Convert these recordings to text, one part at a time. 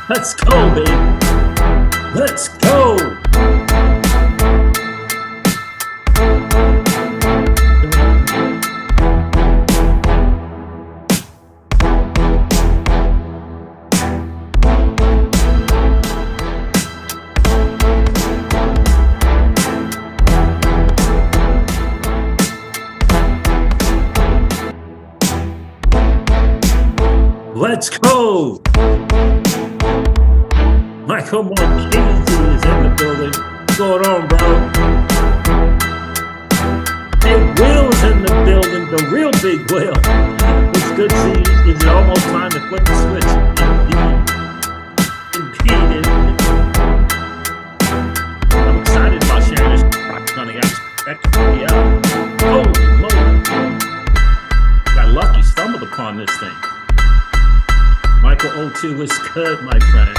Let's go, baby. Let's go. Let's go. Michael Marquez is in the building. What's going on, bro? Hey, Will's in the building. The real big Will. It's good to see you. Is it almost time to flip the switch? Indeed. I'm excited about sharing this. Running out. XRPL. Holy moly. Got lucky. Stumbled upon this thing. Michael 02 is good, my friend.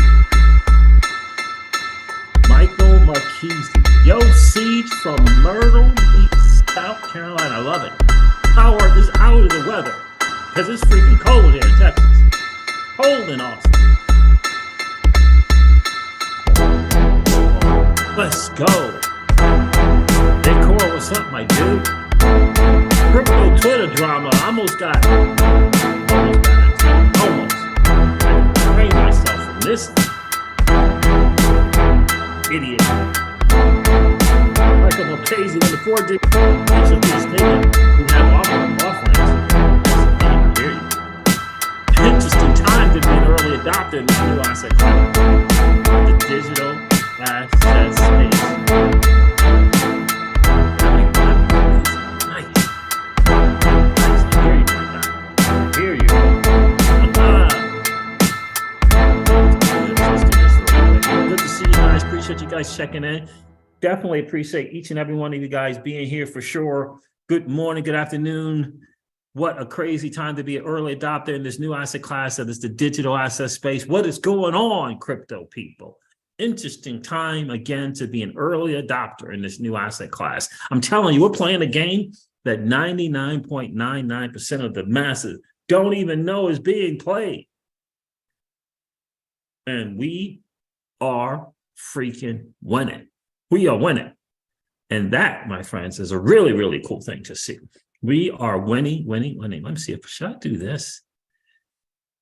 Michael Marquez. Yo, Siege from Myrtle Beach, South Carolina. I love it. Power is out of the weather because it's freaking cold here in Texas. Cold in Austin. Let's go. Decor, what's up, my dude? Crypto Twitter drama. I almost got it. Almost. I can myself from this idiot. Like I'm crazy in the 4 days of these things who have offerings. Interesting time to be an early adopter in this new asset class. The digital asset space. Appreciate you guys checking in. Definitely appreciate each and every one of you guys being here for sure. Good morning, good afternoon. What a crazy time to be an early adopter in this new asset class that is the digital asset space. What is going on, crypto people? Interesting time again to be an early adopter in this new asset class. I'm telling you, we're playing a game that 99.99% of the masses don't even know is being played. And we are freaking winning. We are winning. And that, my friends, is a really, really cool thing to see. We are winning. Let me see should I do this?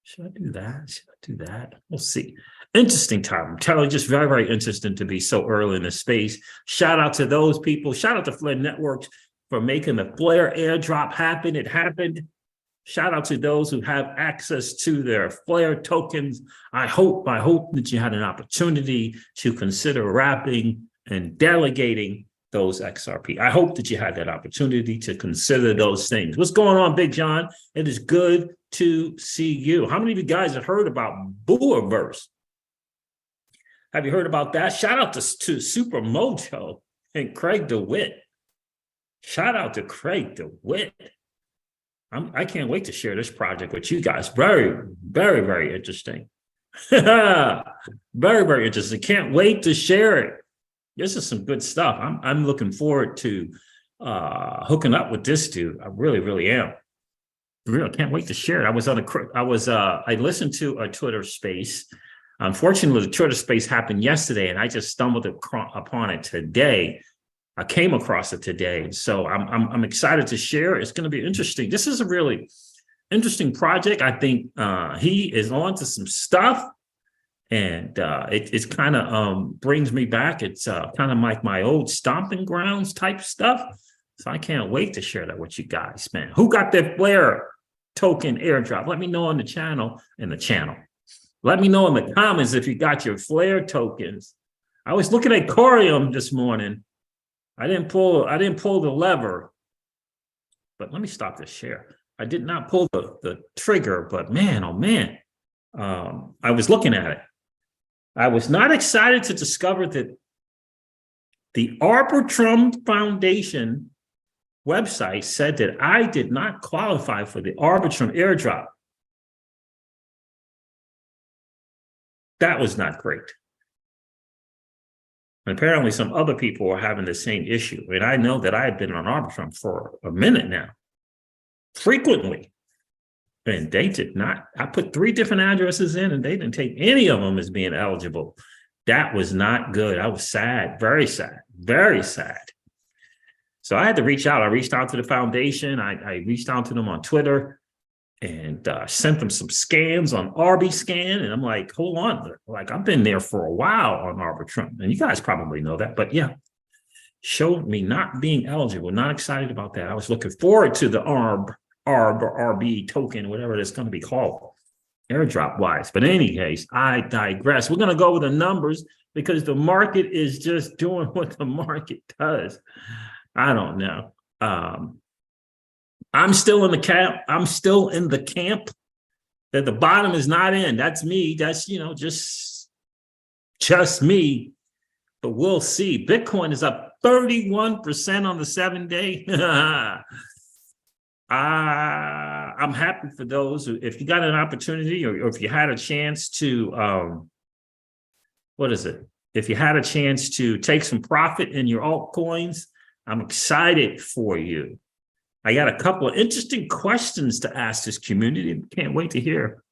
Should I do that? Should I do that? We'll see. Interesting time. I'm telling you, just very, very interesting to be so early in the space. Shout out to those people. Shout out to Flare Networks for making the Flare airdrop happen. It happened. Shout out to those who have access to their Flare tokens. I hope that you had an opportunity to consider wrapping and delegating those XRP. I hope that you had that opportunity to consider those things. What's going on, Big John? It is good to see you. How many of you guys have heard about BUAverse? Have you heard about that? Shout out to Super Mojo and Craig DeWitt. Shout out to Craig DeWitt. I can't wait to share this project with you guys. Very, very, very interesting. Very, very interesting. Can't wait to share it. This is some good stuff. I'm looking forward to hooking up with this dude. I really, really am. Really can't wait to share it. I listened to a Twitter space. Unfortunately, the Twitter space happened yesterday, and I just stumbled upon it today. I came across it today, so I'm excited to share. It's going to be interesting. This is a really interesting project. I think he is on to some stuff, and it's kind of brings me back. It's kind of like my old stomping grounds type stuff. So I can't wait to share that with you guys, man. Who got their Flare token airdrop? Let me know on the channel. Let me know in the comments if you got your Flare tokens. I was looking at Corium this morning. I didn't pull the lever, but let me stop this share. I did not pull the trigger, but man, oh man, I was looking at it. I was not excited to discover that the Arbitrum Foundation website said that I did not qualify for the Arbitrum airdrop. That was not great. And apparently some other people are having the same issue. And I know that I have been on Arbitrum for a minute now, frequently. And they did not. I put 3 different addresses in and they didn't take any of them as being eligible. That was not good. I was sad, very sad, very sad. So I had to reach out. I reached out to the foundation. I reached out to them on Twitter and sent them some scams on Arbiscan. And I'm like, hold on. Like, I've been there for a while on Arbitrum. And you guys probably know that. But yeah, showed me not being eligible, not excited about that. I was looking forward to the ARB or RB token, whatever it's going to be called, airdrop wise. But in any case, I digress. We're going to go with the numbers because the market is just doing what the market does. I don't know. I'm still in the camp. I'm still in the camp that the bottom is not in. That's me. That's, just me. But we'll see. Bitcoin is up 31% on the 7-day. I'm happy for those who, if you got an opportunity or if you had a chance to, if you had a chance to take some profit in your altcoins, I'm excited for you. I got a couple of interesting questions to ask this community. Can't wait to hear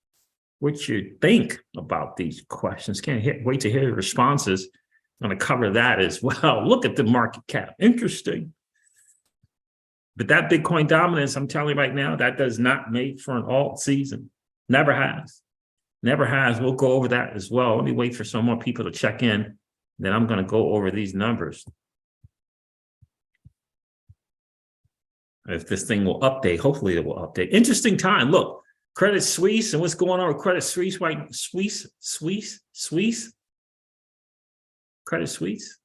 what you think about these questions. Wait to hear your responses. I'm going to cover that as well. Look at the market cap. Interesting. But that Bitcoin dominance, I'm telling you right now, that does not make for an alt season. Never has. Never has. We'll go over that as well. Let me wait for some more people to check in. Then I'm going to go over these numbers. If this thing will update, hopefully it will update. Interesting time. Look, Credit Suisse and what's going on with Credit Suisse, right? Suisse? Credit Suisse?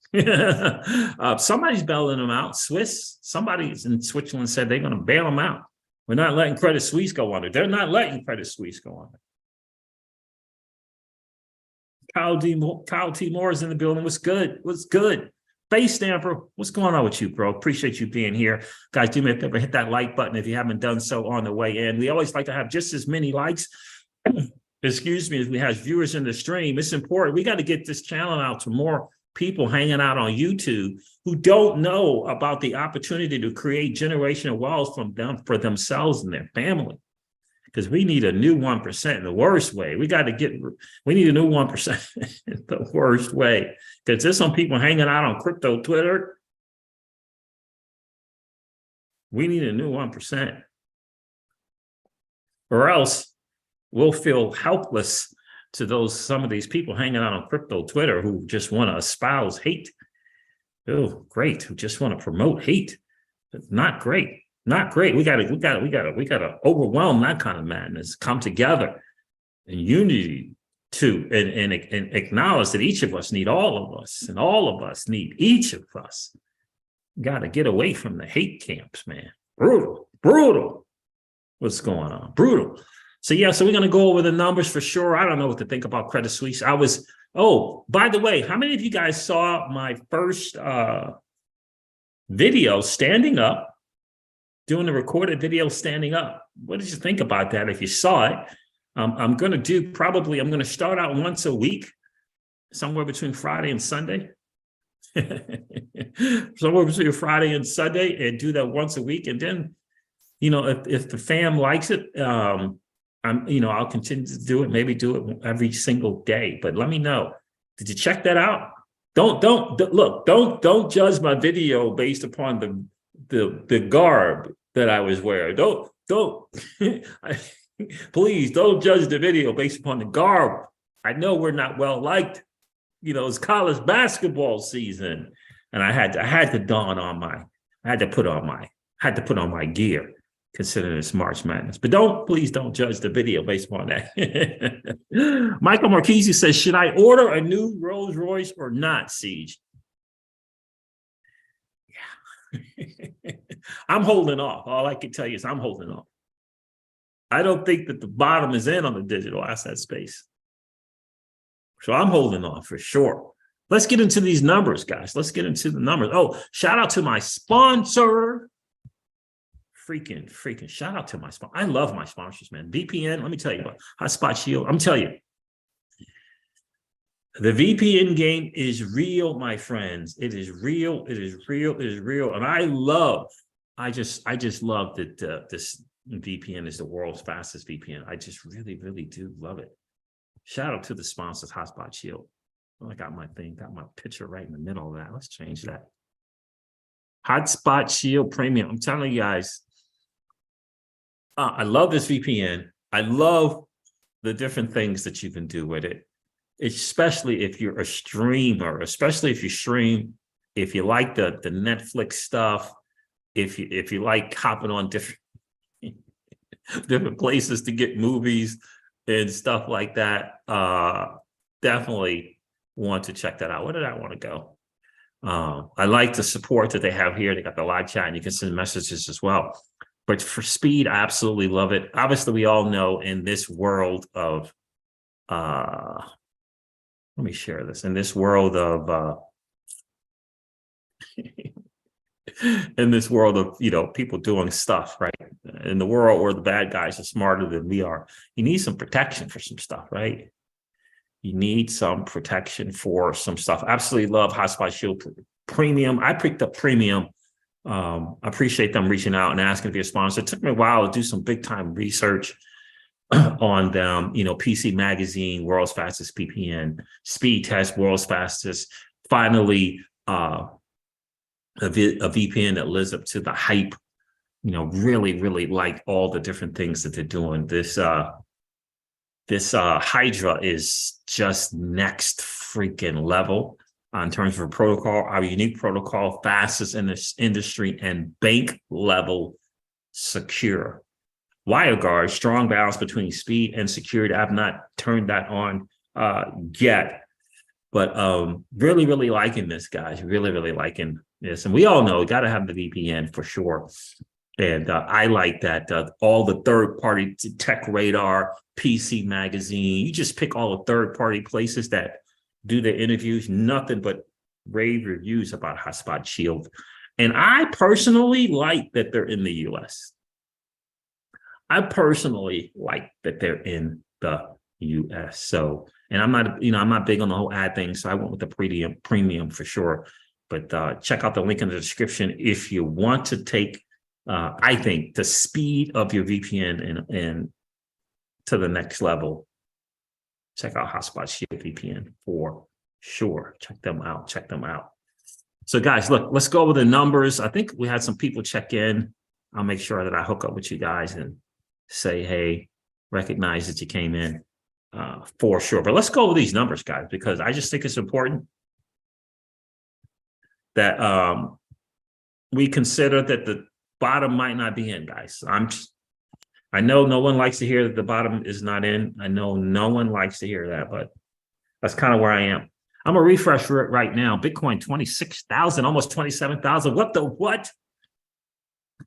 Somebody's bailing them out. Somebody in Switzerland said they're going to bail them out. We're not letting Credit Suisse go under. They're not letting Credit Suisse go under. Kyle T. Moore is in the building. What's good? What's good? Face Stamper, what's going on with you, bro? Appreciate you being here. Guys, do me a favor, hit that like button if you haven't done so on the way in. We always like to have just as many likes, excuse me, as we have viewers in the stream. It's important. We got to get this channel out to more people hanging out on YouTube who don't know about the opportunity to create generational wealth for themselves and their family. Because we need a new 1% in the worst way. We need a new 1% in the worst way. Because there's some people hanging out on crypto Twitter. We need a new 1%. Or else we'll feel helpless to some of these people hanging out on crypto Twitter who just want to espouse hate. Oh, great. Who just want to promote hate. It's not great. Not great. We gotta overwhelm that kind of madness. Come together in unity and acknowledge that each of us need all of us, and all of us need each of us. Got to get away from the hate camps, man. Brutal. What's going on? Brutal. So we're gonna go over the numbers for sure. I don't know what to think about Credit Suisse. By the way, how many of you guys saw my first video standing up? Doing the recorded video standing up. What did you think about that? If you saw it, I'm going to start out once a week, somewhere between Friday and Sunday. Somewhere between Friday and Sunday, and do that once a week. And then, if the fam likes it, I'll continue to do it, maybe do it every single day. But let me know. Did you check that out? Don't judge my video based upon the garb that I was wearing. Please don't judge the video based upon the garb. I know we're not well liked. It's college basketball season, and I had to put on my gear considering it's March Madness. But please don't judge the video based upon that. Michael Marchese says, should I order a new Rolls Royce or not, Siege? I'm holding off. All I can tell you is I'm holding off. I don't think that the bottom is in on the digital asset space. So I'm holding off for sure. Let's get into these numbers, guys. Let's get into the numbers. Oh, shout out to my sponsor. Freaking shout out to my sponsor. I love my sponsors, man. VPN, let me tell you about Hotspot Shield. I'm telling you. The VPN game is real, my friends. It is real. It is real. It is real. And I just love that VPN is the world's fastest VPN. I just really, really do love it. Shout out to the sponsors, Hotspot Shield. Oh, I got my picture right in the middle of that. Let's change that. Hotspot Shield Premium. I'm telling you guys, I love this VPN. I love the different things that you can do with it, especially if you're a streamer, especially if you stream, if you like the Netflix stuff, if you like hopping on different places to get movies and stuff like that, definitely want to check that out. Where did I want to go? I like the support that they have here. They got the live chat and you can send messages as well. But for speed, I absolutely love it. Obviously, we all know in this world of, let me share this. In this world of, in this world of, people doing stuff, right? In the world where the bad guys are smarter than we are, you need some protection for some stuff, right? You need some protection for some stuff. Absolutely love Hotspot Shield Premium. I picked up Premium. I appreciate them reaching out and asking to be a sponsor. It took me a while to do some big time research on them. PC Magazine, world's fastest VPN, speed test, world's fastest. Finally, a VPN that lives up to the hype. Really, really like all the different things that they're doing. This Hydra is just next freaking level in terms of a protocol, our unique protocol, fastest in this industry, and bank level secure. WireGuard, strong balance between speed and security. I've not turned that on yet, but really, really liking this, guys. Really, really liking this. And we all know, got to have the VPN for sure. And I like that all the third-party Tech Radar, PC Magazine, you just pick all the third-party places that do their interviews, nothing but rave reviews about Hotspot Shield. And I personally like that they're in the US. I personally like that they're in the US. So, and I'm not big on the whole ad thing, so I went with the premium for sure. But check out the link in the description if you want to take, I think, the speed of your VPN and to the next level. Check out Hotspot Shield VPN for sure. Check them out. Check them out. So, guys, look, let's go over the numbers. I think we had some people check in. I'll make sure that I hook up with you guys and say, hey, recognize that you came in for sure. But let's go over these numbers, guys, because I just think it's important that we consider that the bottom might not be in, guys. I know no one likes to hear that the bottom is not in. I know no one likes to hear that, but that's kind of where I am. I'm going to refresh right now. Bitcoin, 26,000, almost 27,000. What?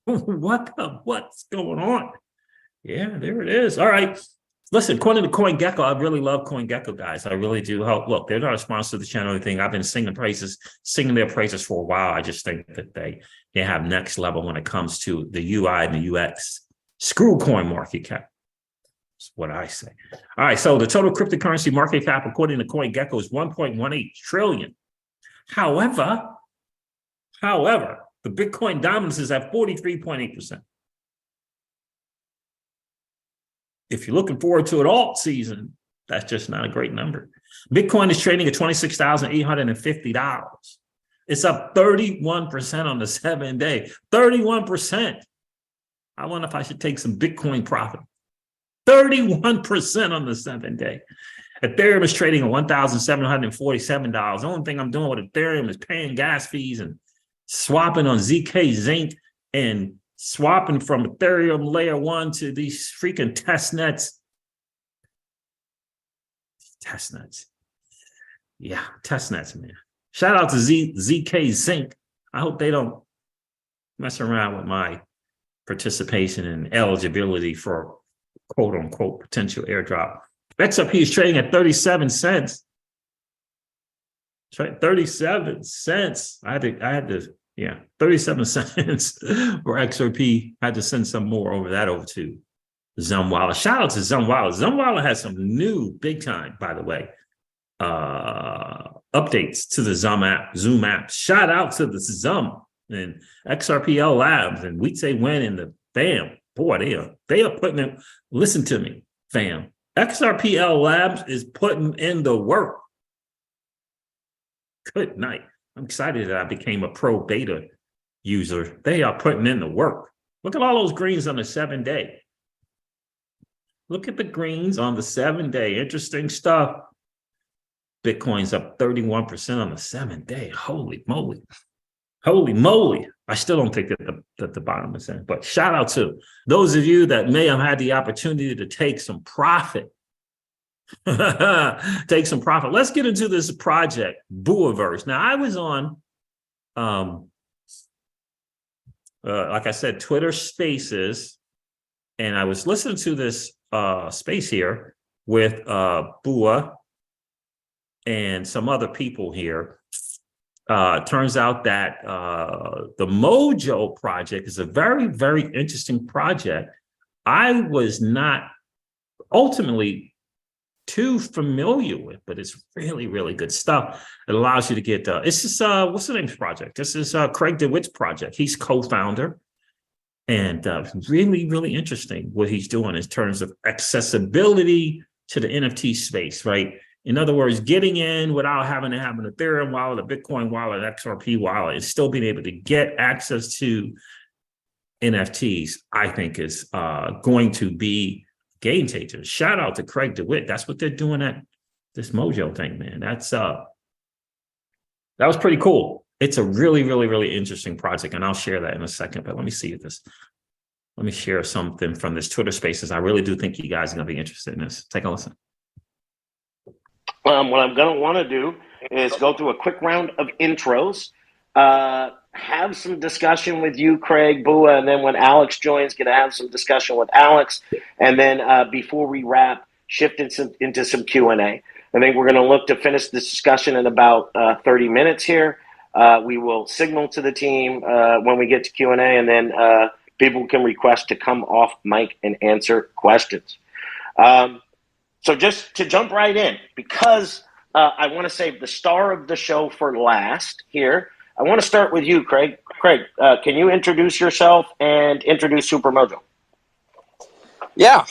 What's going on? Yeah, there it is. All right. Listen, according to CoinGecko, I really love CoinGecko, guys. I really do. Look, they're not a sponsor of the channel or anything. I've been singing their praises for a while. I just think that they have next level when it comes to the UI and the UX. Screw coin market cap. That's what I say. All right, so the total cryptocurrency market cap, according to CoinGecko, is 1.18 trillion. However, the Bitcoin dominance is at 43.8%. If you're looking forward to an alt season, that's just not a great number. Bitcoin is trading at $26,850. It's up 31% on the 7-day. 31%. I wonder if I should take some Bitcoin profit. 31% on the 7-day. Ethereum is trading at $1,747. The only thing I'm doing with Ethereum is paying gas fees and swapping on ZK Zinc and swapping from Ethereum layer 1 to these freaking test nets. Yeah, test nets, man. Shout out to ZK Zinc. I hope they don't mess around with my participation and eligibility for quote unquote potential airdrop. XRP is trading at 37 cents. 37 cents. I had to 37 cents for XRP. I had to send some more over to Zumwalla. Shout out to Zumwalla. Zumwalla has some new big time, by the way, updates to the Zoom app. Shout out to the Zum and XRPL Labs and We'd Say When and the BAM boy, they are putting in, listen to me, fam. XRPL Labs is putting in the work. Good night. I'm excited that I became a pro beta user. They are putting in the work. Look at all those greens on the 7-day. Look at the greens on the 7-day. Interesting stuff. Bitcoin's up 31% on the 7-day. Holy moly. Holy moly. I still don't think that the bottom is in. But shout out to those of you that may have had the opportunity to take some profit. Take some profit. Let's get into this project, BUAverse. Now, I was on, like I said, Twitter Spaces, and I was listening to this space here with Bua and some other people here. Turns out that the Mojo project is a very, very interesting project. I was not ultimately too familiar with, but it's really, really good stuff. It allows you to get, it's just, what's the name of the project? This is Craig DeWitt's project. He's co-founder, and really, really interesting what he's doing in terms of accessibility to the NFT space, right? In other words, getting in without having to have an Ethereum wallet, a Bitcoin wallet, XRP wallet, and still being able to get access to NFTs, I think is going to be game changer. Shout out to Craig DeWitt. That's what they're doing at this Mojo thing, man. That's that was pretty cool. It's a really, really, really interesting project, and I'll share that in a second. But let me see this. Let me share something from this Twitter Spaces. I really do think you guys are going to be interested in this. Take a listen. What I'm going to want to do is go through a quick round of intros, have some discussion with you, Craig, Bua, and then when Alex joins, going to have some discussion with Alex, and then before we wrap, shift into some Q&A. I think we're going to look to finish this discussion in about 30 minutes here. We will signal to the team when we get to Q&A, and then people can request to come off mic and answer questions. So just to jump right in, because I want to save the star of the show for last here, I want to start with you, Craig. Craig, can you introduce yourself and introduce Supermojo? Yeah.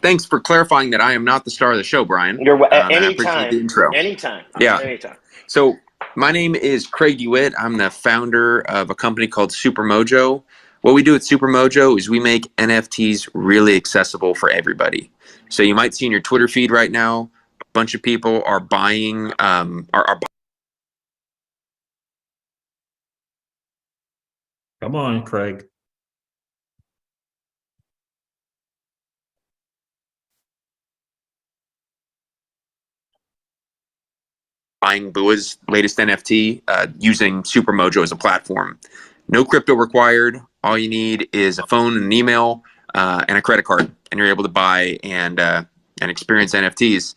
Thanks for clarifying that I am not the star of the show, Brian. Anytime. I appreciate the intro. Anytime. Yeah. Anytime. So my name is Craig DeWitt. I'm the founder of a company called Supermojo. What we do at Supermojo is we make NFTs really accessible for everybody. So you might see in your Twitter feed right now, a bunch of people are buying, Come on, Craig. buying Bua's latest NFT using Supermojo as a platform. No crypto required. All you need is a phone and an email and a credit card, and you're able to buy and experience NFTs.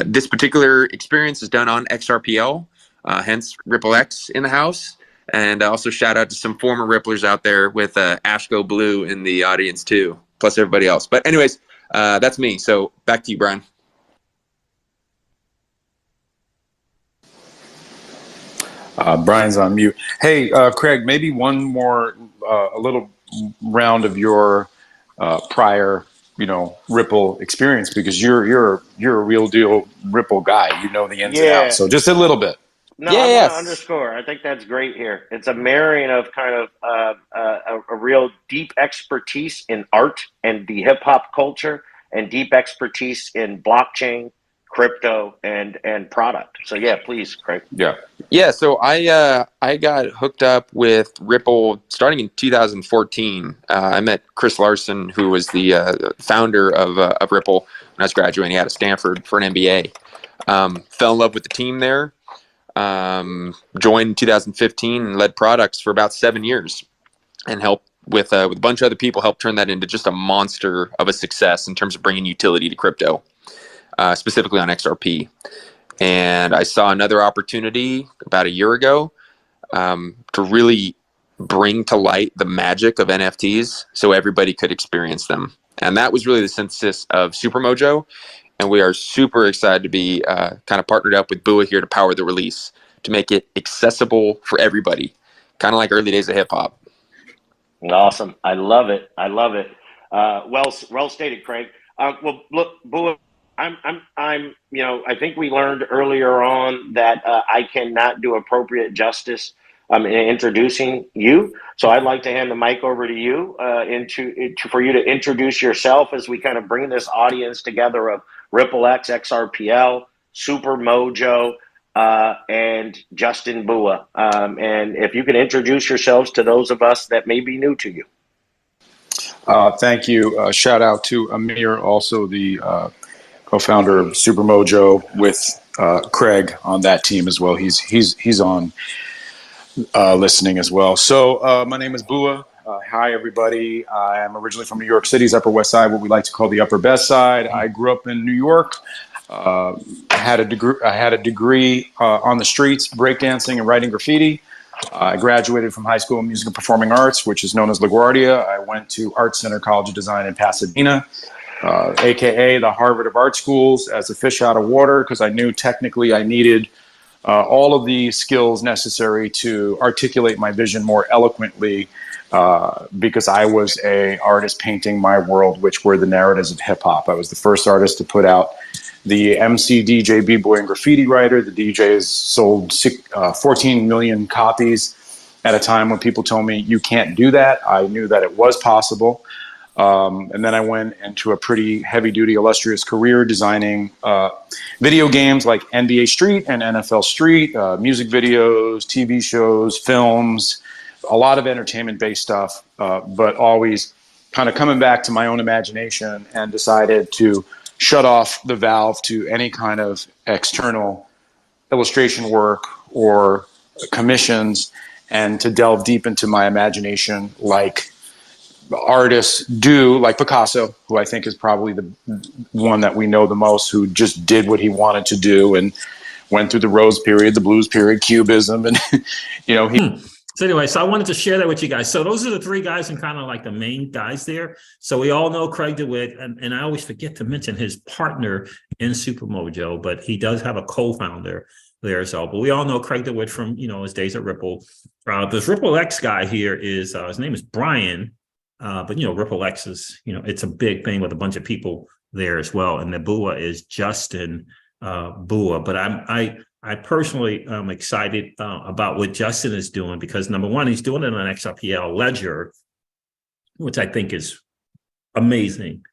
This particular experience is done on XRPL, hence Ripple X in the house. And also shout out to some former Ripplers out there with Ashko Blue in the audience too, plus everybody else. But anyways, that's me. So back to you, Brian. Brian's on mute. Hey, Craig, maybe one more, a little round of your prior, Ripple experience, because you're a real deal Ripple guy. You know the ins and outs. So just a little bit. No, I want to underscore. I think that's great here. It's a marrying of kind of a real deep expertise in art and the hip hop culture, and deep expertise in blockchain, crypto, and product. So yeah, please, Craig. Yeah. So I got hooked up with Ripple starting in 2014. I met Chris Larson, who was the founder of Ripple when I was graduating out of Stanford for an MBA. Fell in love with the team there. Joined in 2015 and led products for about 7 years, and helped with a bunch of other people, helped turn that into just a monster of a success in terms of bringing utility to crypto, specifically on XRP. And I saw another opportunity about a year ago to really bring to light the magic of NFTs so everybody could experience them. And that was really the synthesis of Supermojo. And we are super excited to be kind of partnered up with Bua here to power the release, to make it accessible for everybody, kind of like early days of hip hop. Awesome. I love it. I love it. Well stated, Craig. Well, look, Bua, I think we learned earlier on that I cannot do appropriate justice in introducing you. So I'd like to hand the mic over to you for you to introduce yourself as we kind of bring this audience together of Ripple X, XRPL, Super Mojo, and Justin Bua. And if you can introduce yourselves to those of us that may be new to you. Thank you. Shout out to Amir, also the co-founder of Super Mojo, with Craig on that team as well. He's on listening as well. So my name is Bua. Hi, everybody. I am originally from New York City's Upper West Side, what we like to call the Upper Best Side. I grew up in New York. I had a degree on the streets, breakdancing and writing graffiti. I graduated from high school in music and performing arts, which is known as LaGuardia. I went to Art Center College of Design in Pasadena, aka the Harvard of Art Schools, as a fish out of water, because I knew technically I needed all of the skills necessary to articulate my vision more eloquently, because I was an artist painting my world, which were the narratives of hip hop. I was the first artist to put out the MC, DJ, B-boy, and graffiti writer. The DJs sold 14 million copies at a time when people told me, you can't do that. I knew that it was possible. And then I went into a pretty heavy-duty, illustrious career designing video games like NBA Street and NFL Street, music videos, TV shows, films, a lot of entertainment-based stuff, but always kind of coming back to my own imagination, and decided to shut off the valve to any kind of external illustration work or commissions, and to delve deep into my imagination like artists do, like Picasso, who I think is probably the one that we know the most, who just did what he wanted to do and went through the Rose period, the Blues period, Cubism, and So anyway, so I wanted to share that with you guys. So those are the three guys and kind of like the main guys there. So we all know Craig DeWitt, and I always forget to mention his partner in Super Mojo, but he does have a co-founder there. So, but we all know Craig DeWitt from, his days at Ripple. This Ripple X guy here is, his name is Brian, but Ripple X is, it's a big thing with a bunch of people there as well. And the Bua is Justin Bua. But I personally am excited about what Justin is doing, because number one, he's doing it on XRPL Ledger, which I think is amazing.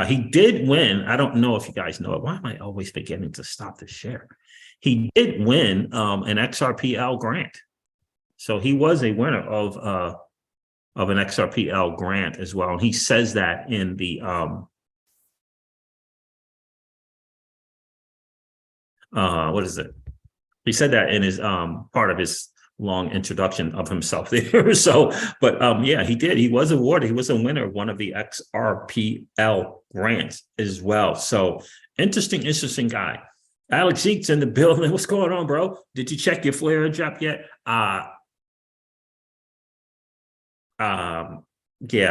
He did win. I don't know if you guys know it. Why am I always forgetting to stop the share? He did win an XRPL grant. So he was a winner of an XRPL grant as well. And he says that in the what is it? He said that in his part of his long introduction of himself there. So, but yeah, he did. He was awarded. He was a winner of one of the XRPL grants as well. So interesting guy. Alex Zeke's in the building. What's going on, bro? Did you check your flare drop yet? Yeah.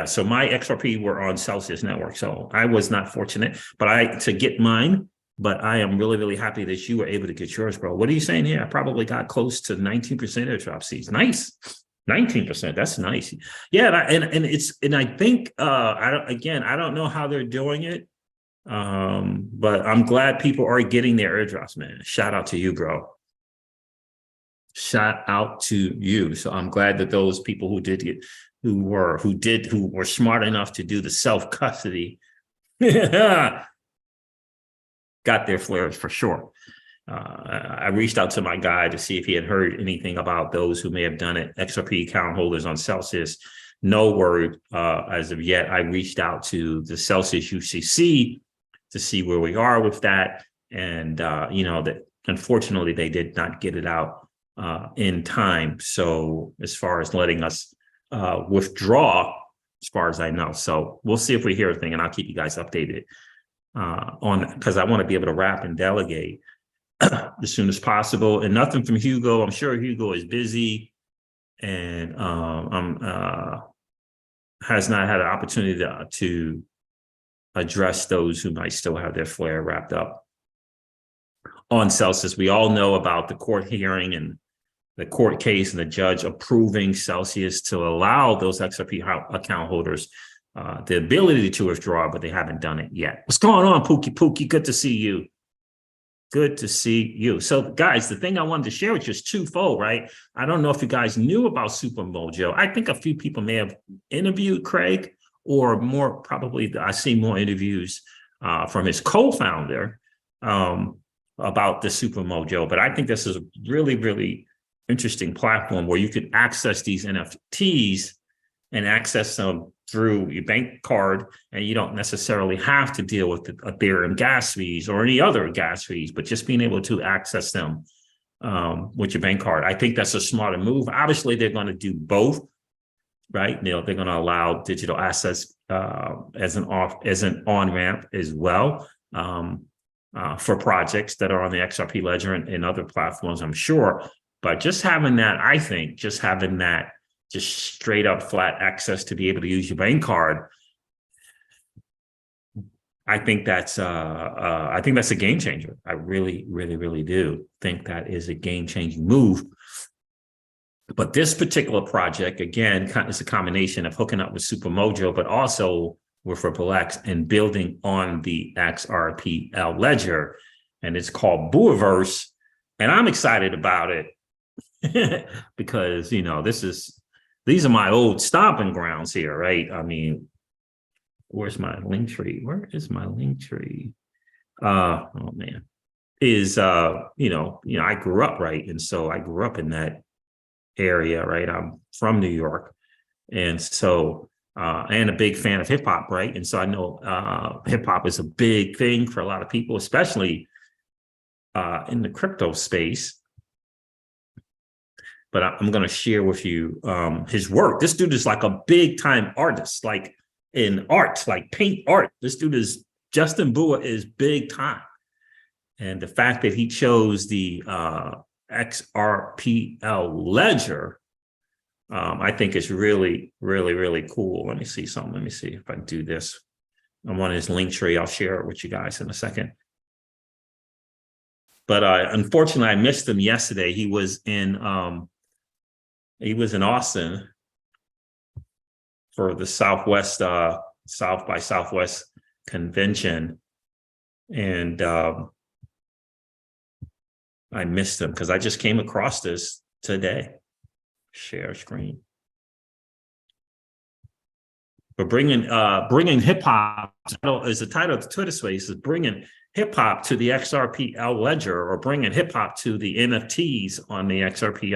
So my XRP were on Celsius Network, so I was not fortunate, to get mine. But I am really, really happy that you were able to get yours, bro. What are you saying here? I probably got close to 19% airdrop seeds. Nice. 19%. That's nice. Yeah. And I think, I don't know how they're doing it. But I'm glad people are getting their airdrops, man. Shout out to you, bro. Shout out to you. So I'm glad that those people who were smart enough to do the self-custody got their flares for sure. I reached out to my guy to see if he had heard anything about those who may have done it. XRP account holders on Celsius, no word as of yet. I reached out to the Celsius UCC to see where we are with that. And, that unfortunately they did not get it out in time. So as far as letting us withdraw, as far as I know. So we'll see if we hear a thing, and I'll keep you guys updated on that, because I want to be able to wrap and delegate as soon as possible. And nothing from Hugo. I'm sure Hugo is busy and has not had an opportunity to address those who might still have their flare wrapped up on Celsius. We all know about the court hearing and the court case and the judge approving Celsius to allow those XRP account holders the ability to withdraw, but they haven't done it yet. What's going on, Pookie? Good to see you. Good to see you. So, guys, the thing I wanted to share with you is twofold, right? I don't know if you guys knew about Super Mojo. I think a few people may have interviewed Craig, or more probably, I see more interviews from his co-founder about the Super Mojo. But I think this is a really, really interesting platform where you could access these NFTs and access them through your bank card, and you don't necessarily have to deal with the Ethereum gas fees or any other gas fees, but just being able to access them with your bank card. I think that's a smarter move. Obviously, they're going to do both, right? They're going to allow digital assets as an on-ramp as well for projects that are on the XRP ledger and other platforms, I'm sure. But just having that, I think, just straight up flat access to be able to use your bank card, I think that's a game changer. I really, really, really do think that is a game changing move. But this particular project, again, is a combination of hooking up with Super Mojo, but also with Ripple X and building on the XRPL ledger. And it's called BUAverse. And I'm excited about it because, these are my old stomping grounds here, right? I mean, where's my link tree? Where is my link tree? Oh man, I grew up, right? And so I grew up in that area, right? I'm from New York. And so, and a big fan of hip hop, right? And so I know hip hop is a big thing for a lot of people, especially in the crypto space. But I'm going to share with you his work. This dude is like a big time artist, like in art, like paint art. This dude is, Justin Bua is big time. And the fact that he chose the XRPL ledger, I think is really, really, really cool. Let me see something. Let me see if I can do this. I'm on his link tree. I'll share it with you guys in a second. But unfortunately, I missed him yesterday. He was in Austin for the South by Southwest convention. And I missed him because I just came across this today. Share screen. But bringing hip hop is the title of the Twitter space, is bringing hip hop to the XRPL ledger, or bringing hip hop to the NFTs on the XRP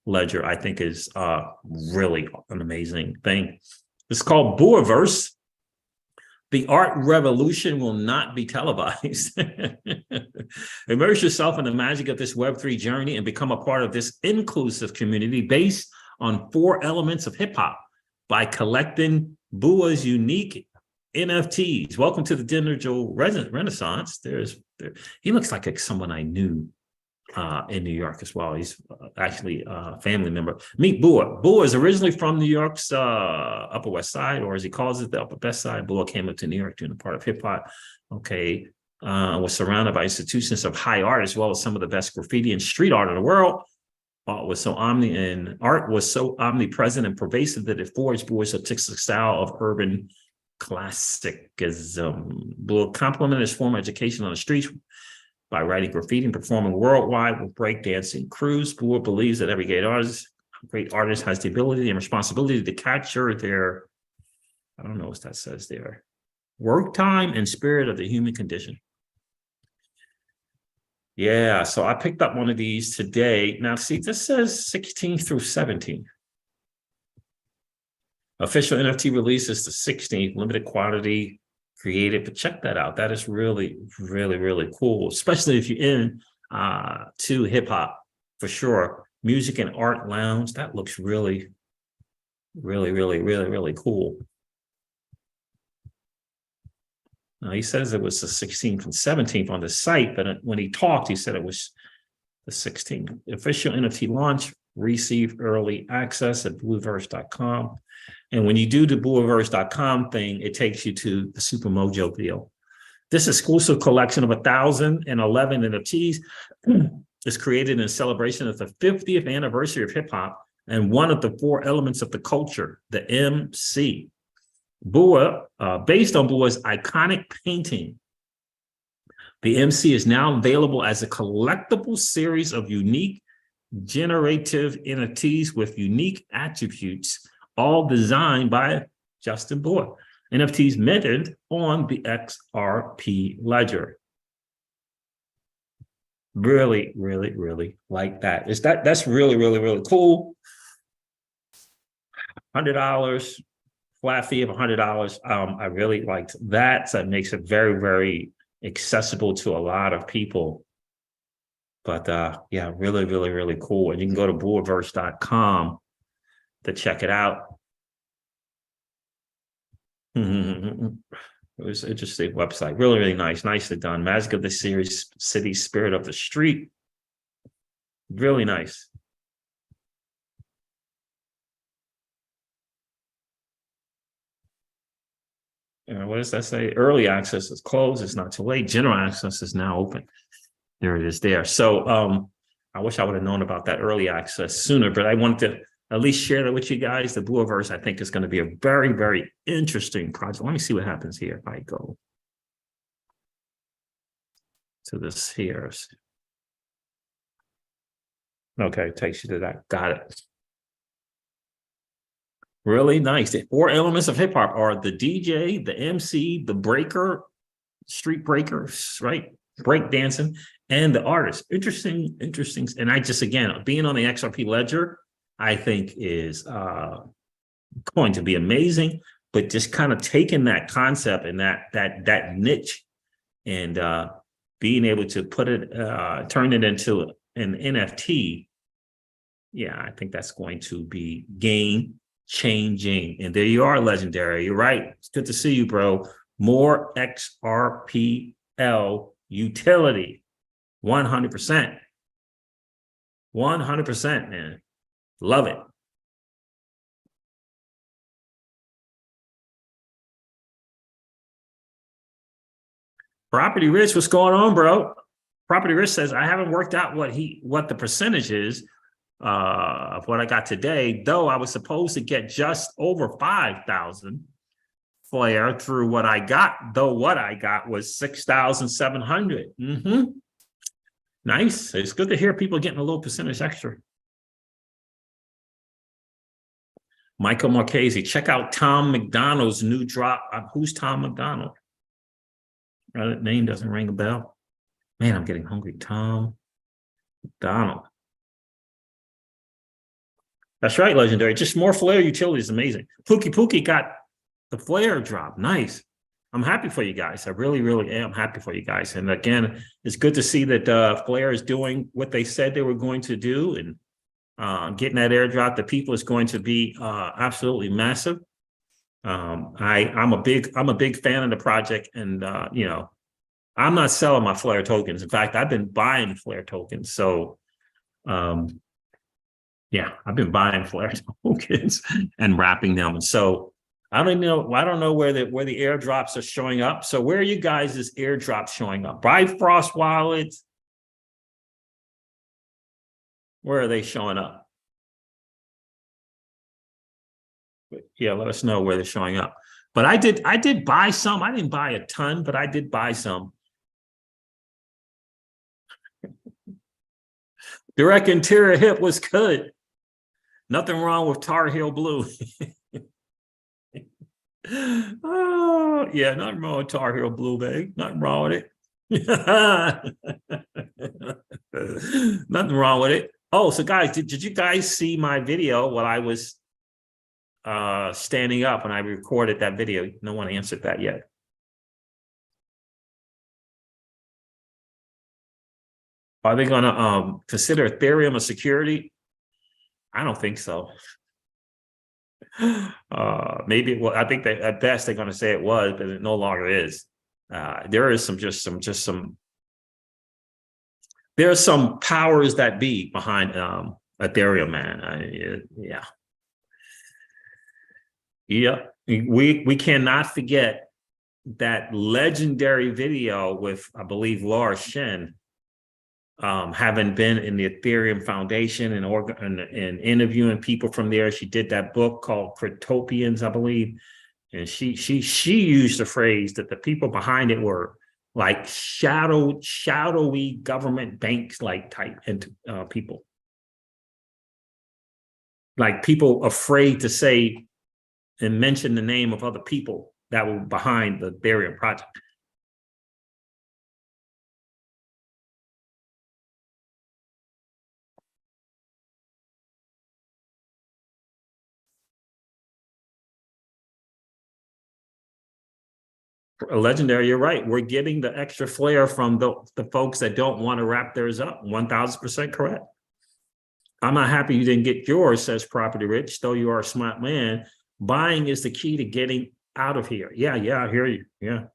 ledger, I think is really an amazing thing. It's called BUAverse. The art revolution will not be televised. Immerse yourself in the magic of this Web3 journey and become a part of this inclusive community based on 4 elements of hip hop by collecting Bua's unique NFTs. Welcome to the digital renaissance. He looks like someone I knew in New York as well. He's actually a family member. Meet Bua. Bua is originally from New York's Upper West Side, or as he calls it, the Upper West Side. Bua came up to New York doing a part of hip hop. Okay. Was surrounded by institutions of high art, as well as some of the best graffiti and street art in the world. Art was so omnipresent and pervasive that it forged Bua's artistic style of urban classicism. Bua complemented his former education on the streets by writing graffiti and performing worldwide with breakdancing crews. Bua believes that every great artist has the ability and responsibility to capture their, I don't know what that says there, work time and spirit of the human condition. Yeah, so I picked up one of these today. Now, see, this says 16 through 17. Official NFT release is the 16th, limited quantity created, but check that out. That is really, really, really cool, especially if you're in to hip hop, for sure. Music and art lounge, that looks really, really, really, really, really cool. Now, he says it was the 16th and 17th on the site, but when he talked, he said it was the 16th. Official NFT launch, receive early access at BUAverse.com. And when you do the BUAverse.com thing, it takes you to the Super Mojo deal. This exclusive collection of 1,011 NFTs is created in celebration of the 50th anniversary of hip hop and one of the 4 elements of the culture, the MC. BUA, based on BUA's iconic painting, the MC is now available as a collectible series of unique generative NFTs with unique attributes, all designed by Justin BUA. NFTs minted on the XRP ledger. Really, really, really like that. That's really, really, really cool. $100, flat fee of $100. I really liked that. So it makes it very, very accessible to a lot of people. But yeah, really, really, really cool. And you can go to BUAverse.com to check it out. It was an interesting website. Really, really nice. Nicely done. Magic of the series, city, spirit of the street. Really nice. What does that say? Early access is closed. It's not too late. General access is now open. There it is there. So I wish I would have known about that early access sooner, but I wanted to at least share that with you guys. The BUAverse, I think, is going to be a very, very interesting project. Let me see what happens here if I go to this here. Okay, it takes you to that. Got it. Really nice. The 4 elements of hip hop are the DJ, the MC, the breaker, street breakers, right? Break dancing, and the artist. Interesting. And I just, again, being on the XRP ledger, I think is going to be amazing. But just kind of taking that concept and that niche and being able to put it, turn it into an NFT. Yeah, I think that's going to be game changing. And there you are, Legendary. You're right. It's good to see you, bro. More XRPL utility. 100%. 100%, man. Love it. Property Rich, what's going on, bro? Property Rich says, I haven't worked out what the percentage is of what I got today, though I was supposed to get just over 5,000 flare through what I got, though what I got was 6,700. Nice. It's good to hear people getting a little percentage extra. Michael Marchese, check out Tom McDonald's new drop. Who's Tom McDonald? That name doesn't ring a bell. Man, I'm getting hungry. Tom McDonald. That's right, Legendary. Just more flare utility is amazing. Pookie got the flare drop. Nice. I'm happy for you guys. I really, really am happy for you guys. And again, it's good to see that Flare is doing what they said they were going to do, and getting that airdrop to people is going to be absolutely massive. I'm a big fan of the project, and you know, I'm not selling my Flare tokens. In fact, I've been buying Flare tokens. So yeah, I've been buying Flare tokens and wrapping them. And so I don't know where the airdrops are showing up. So where are you guys' airdrops showing up? Bifrost wallets. Where are they showing up? Yeah, let us know where they're showing up. But I did buy some. I didn't buy a ton, but I did buy some. Direct interior hip was good. Nothing wrong with Tar Heel Blue. Oh, yeah, nothing wrong with Tar Heel Blue, babe. Nothing wrong with it. Nothing wrong with it. Oh, so guys, did you guys see my video while I was standing up when I recorded that video? No one answered that yet. Are they going to consider Ethereum a security? I don't think so. Maybe it was. I think that at best they're going to say it was, but it no longer is. There is there are some powers that be behind Ethereum, man. Yeah. We cannot forget that legendary video with, I believe, Laura Shen, having been in the Ethereum Foundation and interviewing people from there. She did that book called Cryptopians, I believe. And she used the phrase that the people behind it were like shadowy government banks like type people. Like people afraid to say and mention the name of other people that were behind the Ethereum project. Legendary, you're right. We're getting the extra flair from the folks that don't want to wrap theirs up. 1000% correct. I'm not happy you didn't get yours, says Property Rich, though you are a smart man. Buying is the key to getting out of here. Yeah, I hear you. Yeah.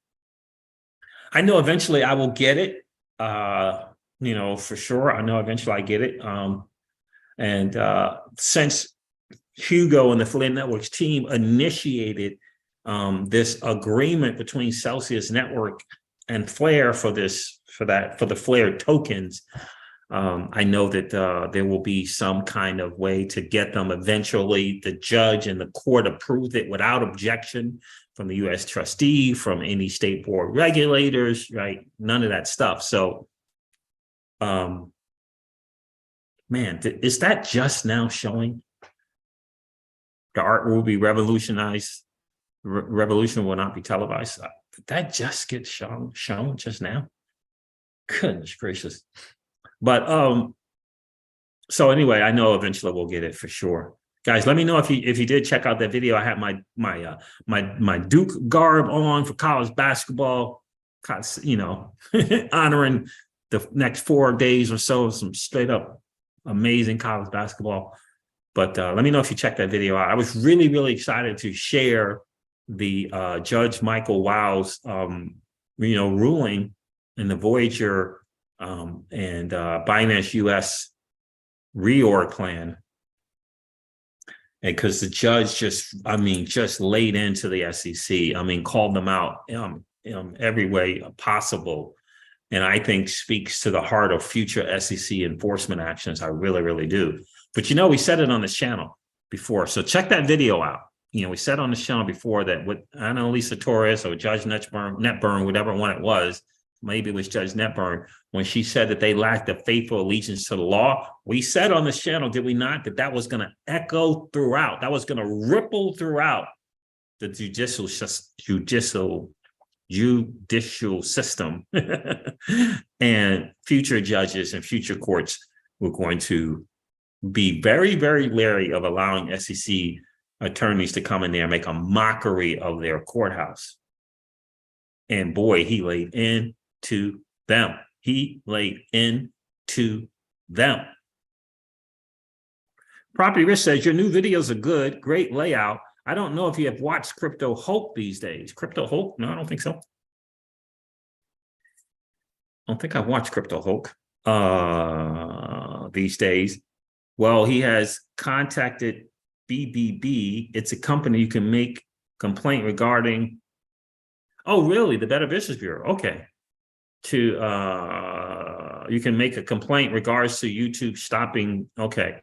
I know eventually I will get it. For sure. I know eventually I get it. And since Hugo and the Flynn Networks team initiated this agreement between Celsius Network and Flare for the Flare tokens, I know that there will be some kind of way to get them eventually. The judge and the court approved it without objection from the U.S. trustee, from any state board regulators, right? None of that stuff. So, man, is that just now showing? The art will be revolutionized. Revolution will not be televised. Did that just get shown just now? Goodness gracious. But so anyway, I know eventually we'll get it for sure. Guys, let me know if you did check out that video. I had my Duke garb on for college basketball, honoring the next 4 days or so of some straight up amazing college basketball. But let me know if you checked that video out. I was really, really excited to share the Judge Michael Wow's ruling in the Voyager and Binance US reorg plan. And because the judge just laid into the SEC, called them out every way possible. And I think speaks to the heart of future SEC enforcement actions. I really, really do. But we said it on this channel before. So check that video out. We said on the channel before that with Lisa Torres or Judge Netburn, whatever one it was, maybe it was Judge Netburn, when she said that they lacked a faithful allegiance to the law. We said on this channel, did we not, that was going to echo throughout. That was going to ripple throughout the judicial system. And future judges and future courts were going to be very, very leery of allowing SEC attorneys to come in there and make a mockery of their courthouse. And boy, he laid into them. Property Risk says, your new videos are good, great layout. I don't know if you have watched Crypto Hulk these days. Crypto Hulk? No, I don't think so. I don't think I've watched Crypto Hulk these days. Well, he has contacted BBB. It's a company you can make complaint regarding. Oh, really? The Better Business Bureau. Okay. You can make a complaint regards to YouTube stopping. Okay.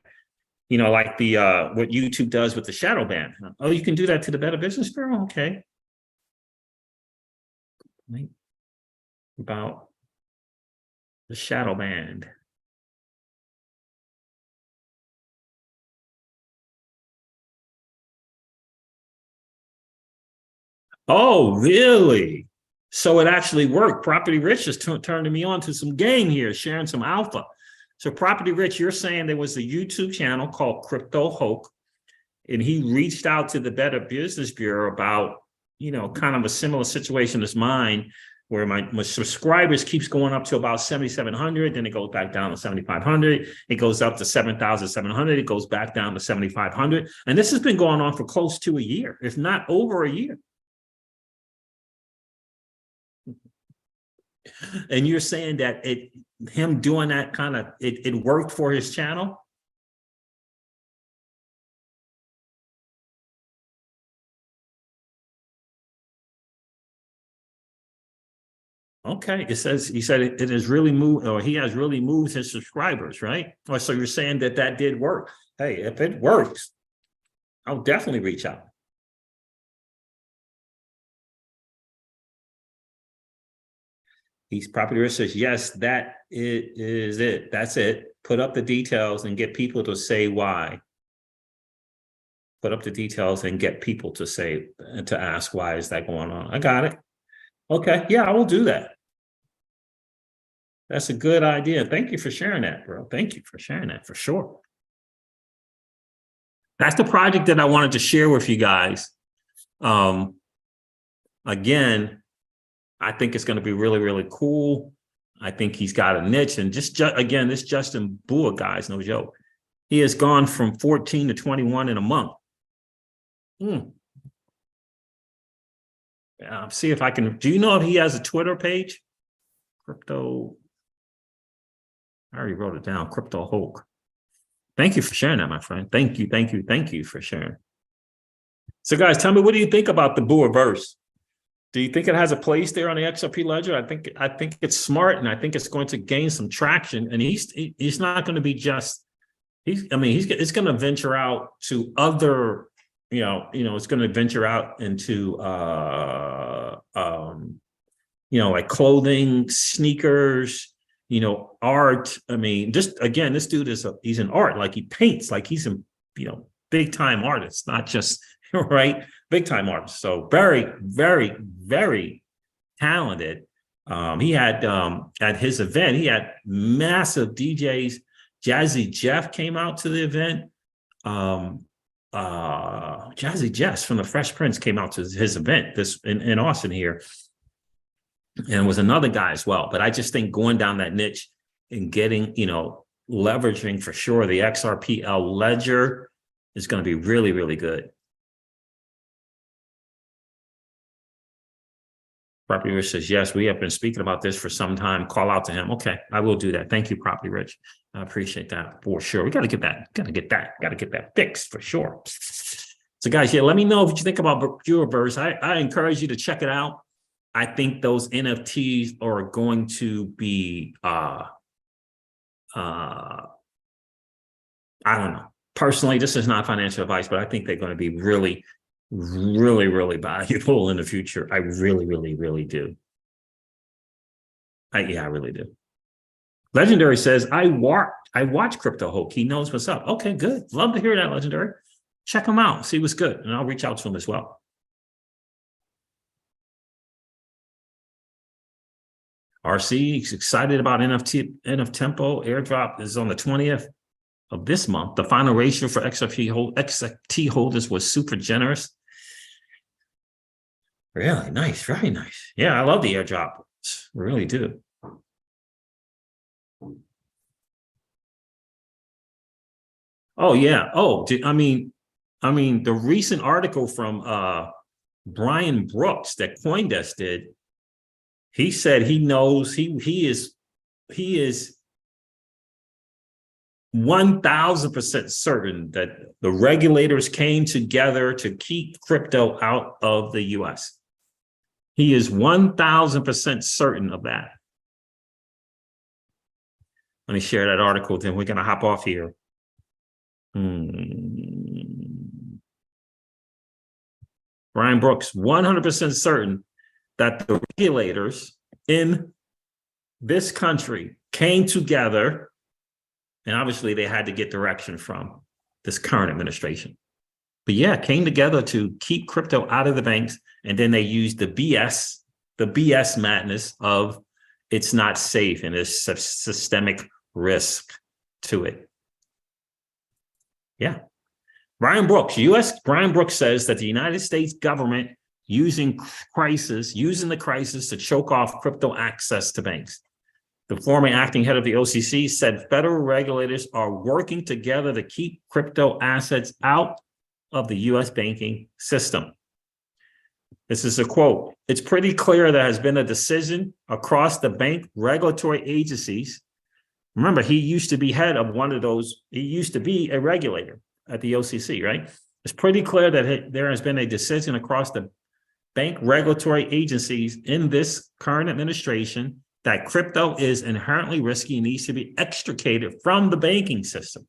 Like the what YouTube does with the shadow ban. Oh, you can do that to the Better Business Bureau? Okay. About the shadow ban. Oh, really? So it actually worked. Property Rich is turning me on to some game here, sharing some alpha. So Property Rich, you're saying there was a YouTube channel called Crypto Hulk, and he reached out to the Better Business Bureau about, kind of a similar situation as mine, where my subscribers keeps going up to about 7,700, then it goes back down to 7,500. It goes up to 7,700. It goes back down to 7,500. And this has been going on for close to a year, if not over a year. And you're saying that him doing that it worked for his channel? Okay, it says he said it has really moved, or he has really moved his subscribers, right? Or so you're saying that did work. Hey, if it works, I'll definitely reach out. He's Property Risk says, yes, that is it. That's it. Put up the details and get people to say why. Put up the details and get people to say, to ask why is that going on. I got it. Okay, yeah, I will do that. That's a good idea. Thank you for sharing that, bro. Thank you for sharing that for sure. That's the project that I wanted to share with you guys. Again, I think it's going to be really, really cool. I think he's got a niche. And again, this Justin Bua guy is no joke. He has gone from 14 to 21 in a month. See if I can. Do you know if he has a Twitter page? Crypto. I already wrote it down. Crypto Hulk. Thank you for sharing that, my friend. Thank you for sharing. So, guys, tell me, what do you think about the BUAverse? Do you think it has a place there on the XRP ledger? I think it's smart, and I think it's going to gain some traction. And he's not going to be just. It's going to venture out to other. It's going to venture out into like clothing, sneakers, art. I mean, just again, this dude he's an art, like he paints, like he's a big time artist, not just right, big time artist. So very, very, very talented. He had at his event, he had massive DJs. Jazzy Jeff came out to the event. Jazzy Jeff from the Fresh Prince came out to his event in Austin here, and was another guy as well. But I just think going down that niche and getting, leveraging for sure the XRPL ledger is going to be really, really good. Property Rich says, yes, we have been speaking about this for some time. Call out to him. Okay, I will do that. Thank you, Property Rich. I appreciate that for sure. We got to get that fixed for sure. So guys, yeah, let me know what you think about BUAverse. I encourage you to check it out. I think those NFTs are going to be, I don't know. Personally, this is not financial advice, but I think they're going to be really, really, really valuable in the future. I really, really, really do. I really do. Legendary says, I watch Crypto Hulk. He knows what's up. Okay, good. Love to hear that, Legendary. Check him out. See what's good. And I'll reach out to him as well. RC is excited about NF Tempo. Airdrop is on the 20th of this month. The final ratio for XRT holders was super generous. Really nice, very nice. Yeah, I love the airdrop. I really do. Oh yeah. Oh, I mean, the recent article from Brian Brooks that CoinDesk did. He said he knows he is 1000% certain that the regulators came together to keep crypto out of the US. He is 1000% certain of that. Let me share that article, then we're going to hop off here. Brian Brooks, 100% certain that the regulators in this country came together, and obviously they had to get direction from this current administration. But yeah, came together to keep crypto out of the banks, and then they used the BS madness of it's not safe and there's systemic risk to it. Yeah. Brian Brooks says that the United States government using the crisis to choke off crypto access to banks. The former acting head of the OCC said federal regulators are working together to keep crypto assets out of the U.S. banking system. This is a quote. It's pretty clear there has been a decision across the bank regulatory agencies. Remember, he used to be head of one of those. He used to be a regulator at the OCC, right? It's pretty clear that there has been a decision across the bank regulatory agencies in this current administration that crypto is inherently risky and needs to be extricated from the banking system.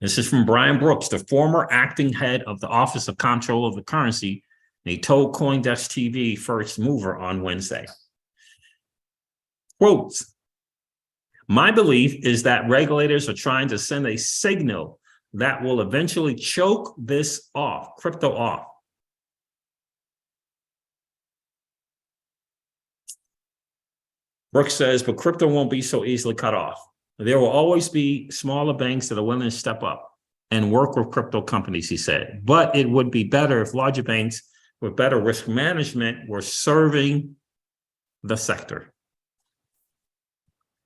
This is from Brian Brooks, the former acting head of the Office of Comptroller of the Currency, and he told CoinDesk TV First Mover on Wednesday. Quotes, my belief is that regulators are trying to send a signal that will eventually choke this off, crypto off. Brooks says, but crypto won't be so easily cut off. There will always be smaller banks that are willing to step up and work with crypto companies, he said. But it would be better if larger banks with better risk management were serving the sector.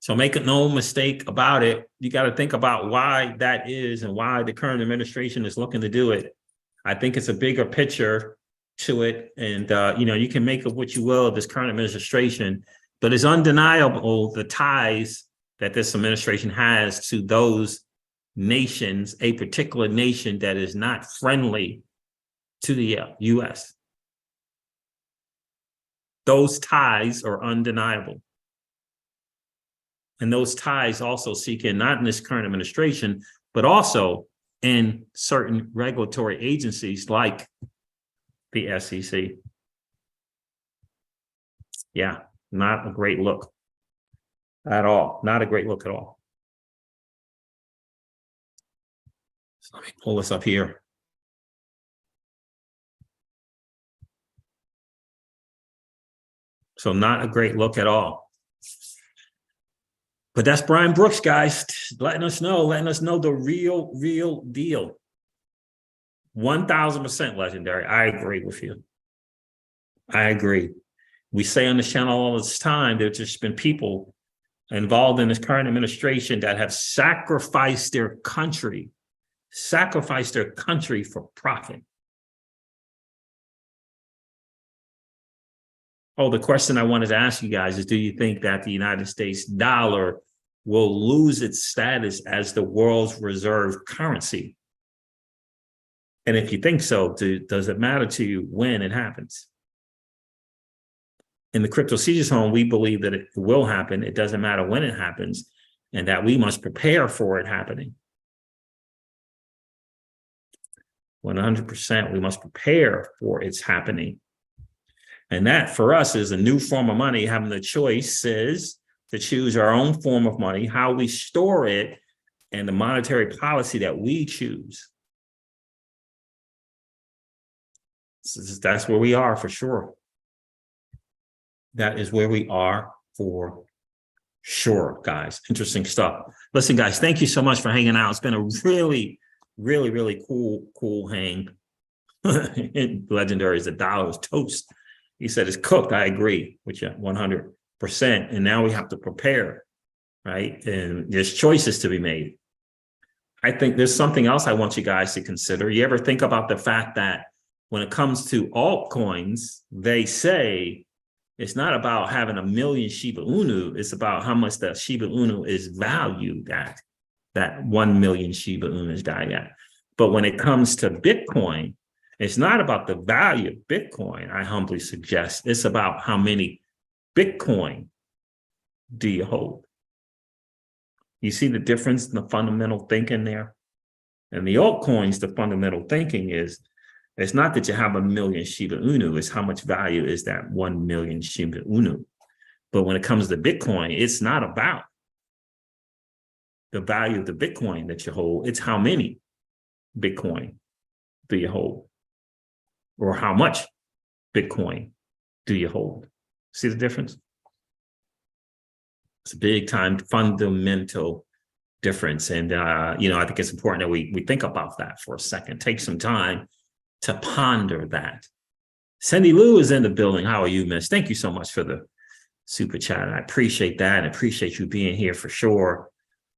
So make no mistake about it. You got to think about why that is and why the current administration is looking to do it. I think it's a bigger picture to it. And, you can make of what you will of this current administration, but it's undeniable the ties that this administration has to those nations, a particular nation that is not friendly to the U.S. Those ties are undeniable. And those ties also seek in, not in this current administration, but also in certain regulatory agencies like the SEC. Yeah, not a great look at all. Not a great look at all. So let me pull this up here. So not a great look at all. But that's Brian Brooks, guys, letting us know the real deal. 1000% legendary. I agree with you. I agree. We say on this channel all this time, there's just been people involved in this current administration that have sacrificed their country for profit. Oh, the question I wanted to ask you guys is, do you think that the United States dollar will lose its status as the world's reserve currency? And if you think so, does it matter to you when it happens? In the Crypto Seizures Home, we believe that it will happen. It doesn't matter when it happens, and that we must prepare for it happening. 100%, we must prepare for its happening. And that for us is a new form of money, having the choices to choose our own form of money, how we store it, and the monetary policy that we choose. That's where we are for sure. That is where we are for sure, guys. Interesting stuff. Listen, guys, thank you so much for hanging out. It's been a really cool hang. Legendary is the dollar's toast. He said it's cooked. I agree with you 100%. And now we have to prepare, right? And there's choices to be made. I think there's something else I want you guys to consider. You ever think about the fact that when it comes to altcoins, they say it's not about having 1 million Shiba Inu. It's about how much the Shiba Inu is valued at. That 1 million Shiba Inu is valued at. But when it comes to Bitcoin, it's not about the value of Bitcoin, I humbly suggest. It's about how many Bitcoin do you hold. You see the difference in the fundamental thinking there? And the altcoins, the fundamental thinking is, it's not that you have 1 million Shiba Inu, it's how much value is that 1 million Shiba Inu. But when it comes to Bitcoin, it's not about the value of the Bitcoin that you hold, it's how many Bitcoin do you hold? Or how much Bitcoin do you hold? See the difference? It's a big time fundamental difference. And, I think it's important that we think about that for a second. Take some time to ponder that. Cindy Lou is in the building. How are you, miss? Thank you so much for the super chat. I appreciate that and appreciate you being here for sure.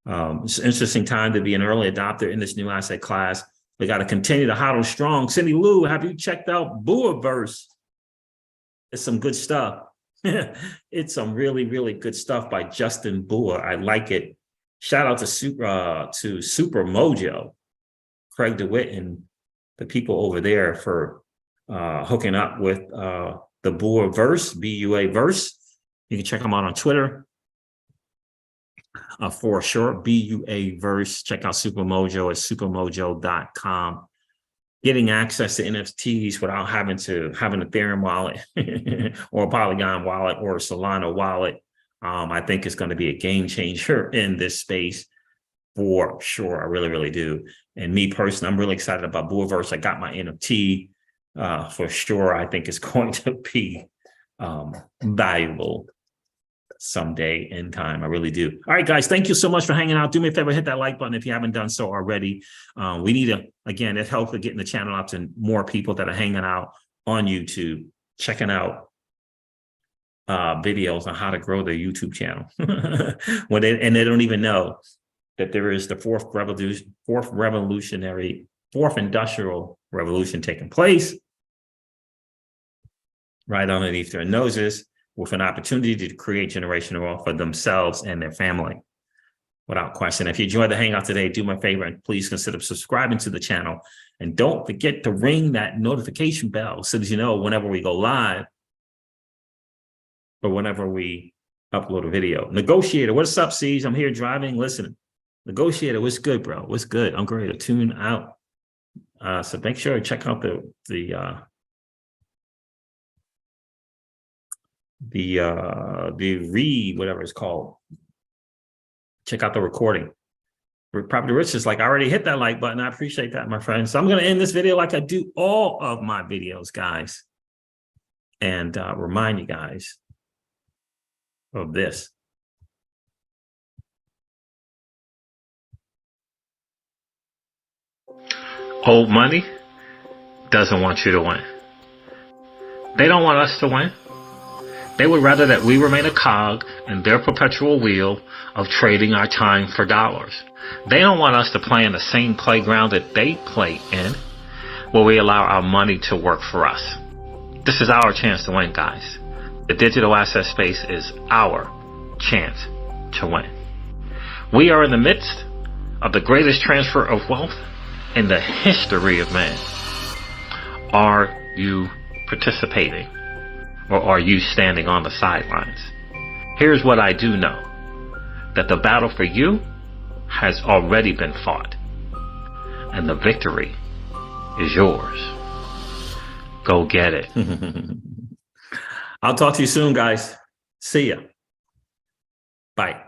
It's an interesting time to be an early adopter in this new asset class. We got to continue to hodl strong. Cindy Lou, have you checked out BUAverse? It's some good stuff. It's some really good stuff by Justin Bua. I like it. Shout out to Super Mojo, Craig DeWitt, and the people over there for hooking up with the BUAverse, BUAverse. You can check them out on Twitter for sure. BUAverse. Check out Supermojo at supermojo.com. Getting access to NFTs without having to have an Ethereum wallet or a Polygon wallet or a Solana wallet, I think is going to be a game changer in this space for sure. I really, really do. And me personally, I'm really excited about BUAverse. I got my NFT for sure. I think it's going to be valuable someday in time. I really do. All right, guys, thank you so much for hanging out. Do me a favor, hit that like button if you haven't done so already. We need to, again, it helps with getting the channel out to more people that are hanging out on YouTube, checking out videos on how to grow their YouTube channel. And they don't even know that there is the fourth industrial revolution taking place right underneath their noses, with an opportunity to create generational wealth for themselves and their family. Without question. If you enjoyed the hangout today, do me a favor and please consider subscribing to the channel. And don't forget to ring that notification bell so that you know whenever we go live or whenever we upload a video. Negotiator, what's up, Siege? I'm here driving, listening. Negotiator, what's good, bro? What's good? I'm ready to tune out. So make sure to check out the read, whatever it's called. Check out the recording. Property Rich is like, I already hit that like button. I appreciate that, my friend. So I'm going to end this video like I do all of my videos, guys, and remind you guys of this. Old money doesn't want you to win. They don't want us to win. They would rather that we remain a cog in their perpetual wheel of trading our time for dollars. They don't want us to play in the same playground that they play in, where we allow our money to work for us. This is our chance to win, guys. The digital asset space is our chance to win. We are in the midst of the greatest transfer of wealth in the history of man. Are you participating? Or are you standing on the sidelines? Here's what I do know. That the battle for you has already been fought. And the victory is yours. Go get it. I'll talk to you soon, guys. See ya. Bye.